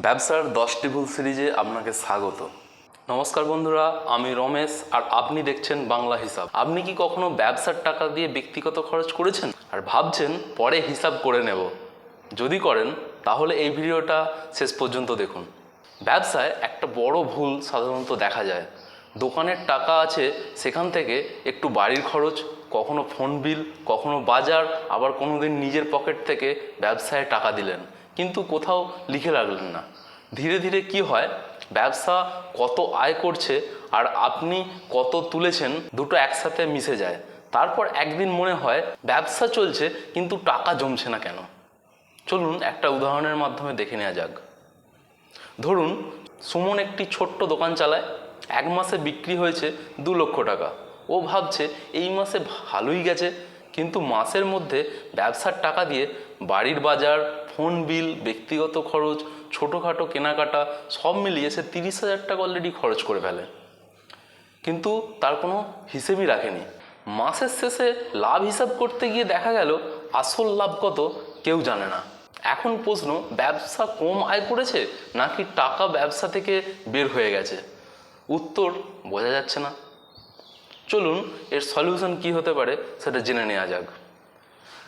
ব্যবসার 10টি ভুল সিরিজে আপনাকে স্বাগত। নমস্কার বন্ধুরা, আমি রমেশ আর আপনি দেখছেন বাংলা হিসাব। আপনি কি কখনো ব্যবসার টাকা দিয়ে ব্যক্তিগত খরচ করেছেন আর ভাবছেন পরে হিসাব করে নেব? যদি করেন তাহলে এই ভিডিওটা শেষ পর্যন্ত দেখুন। ব্যবসায় একটা বড় ভুল সাধারণত দেখা যায়। দোকানের টাকা আছে, সেখান থেকে একটু বাড়ির খরচ, কখনো ফোন বিল, কখনো বাজার, আবার কোনো দিন নিজের পকেট থেকে ব্যবসায় টাকা দিলেন, কিন্তু কোথাও লিখে রাখলেন না। ধীরে ধীরে কি হয়, ব্যবসা কত আয় করছে আর আপনি কত তুলেছেন দুটো একসাথে মিশে যায়। তারপর একদিন মনে হয় ব্যবসা চলছে কিন্তু টাকা জমছে না কেন। চলুন একটা উদাহরণের মাধ্যমে দেখে নেওয়া যাক। ধরুন সুমন একটি ছোট্ট দোকান চালায়, এক মাসে বিক্রি হয়েছে 2 লক্ষ টাকা। ও ভাবছে এই মাসে ভালোই গেছে, কিন্তু মাসের মধ্যে ব্যবসার টাকা দিয়ে বাড়ির বাজার, ফোন বিল, ব্যক্তিগত খরচ, ছোটোখাটো কেনাকাটা সব মিলিয়ে সে 30,000 টাকা অলরেডি খরচ করে ফেলে, কিন্তু তার কোনো হিসেবই রাখেনি। মাসের শেষে লাভ হিসাব করতে গিয়ে দেখা গেল আসল লাভ কত কেউ জানে না। এখন প্রশ্ন, ব্যবসা কম আয় করেছে নাকি টাকা ব্যবসা থেকে বের হয়ে গেছে? উত্তর বোঝা যাচ্ছে না। চলুন এর সলিউশন কি হতে পারে সেটা জেনে নেওয়া যাক।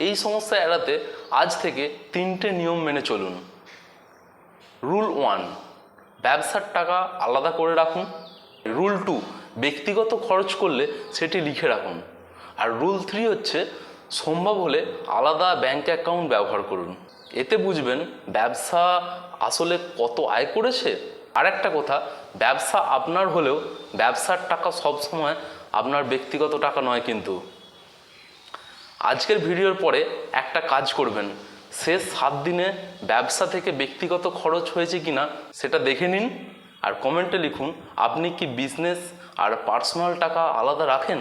এই সমস্যা এড়াতে আজ থেকে 3টে নিয়ম মেনে চলুন। রুল 1, ব্যবসার টাকা আলাদা করে রাখুন। রুল 2, ব্যক্তিগত খরচ করলে সেটি লিখে রাখুন। আর রুল 3 হচ্ছে, সম্ভব হলে আলাদা ব্যাংক অ্যাকাউন্ট ব্যবহার করুন। এতে বুঝবেন ব্যবসা আসলে কত আয় করেছে। আর একটা কথা, ব্যবসা আপনার হলেও ব্যবসার টাকা সবসময় আপনার ব্যক্তিগত টাকা নয়। কিন্তু আজকের ভিডিওর পরে একটা কাজ করবেন, শেষ 7 দিনে ব্যবসা থেকে ব্যক্তিগত খরচ হয়েছে কিনা সেটা দেখে নিন, আর কমেন্টে লিখুন আপনি কি বিজনেস আর পার্সোনাল টাকা আলাদা রাখেন।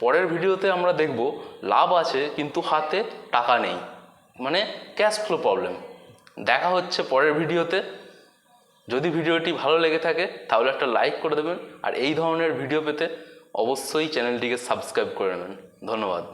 পরের ভিডিওতে আমরা দেখব লাভ আছে কিন্তু হাতে টাকা নেই, মানে ক্যাশ ফ্লো প্রবলেম। দেখা হচ্ছে পরের ভিডিওতে। যদি ভিডিওটি ভালো লেগে থাকে তাহলে একটা লাইক করে দেবেন, আর এই ধরনের ভিডিও পেতে অবশ্যই চ্যানেলটিকে সাবস্ক্রাইব করে নেবেন। ধন্যবাদ।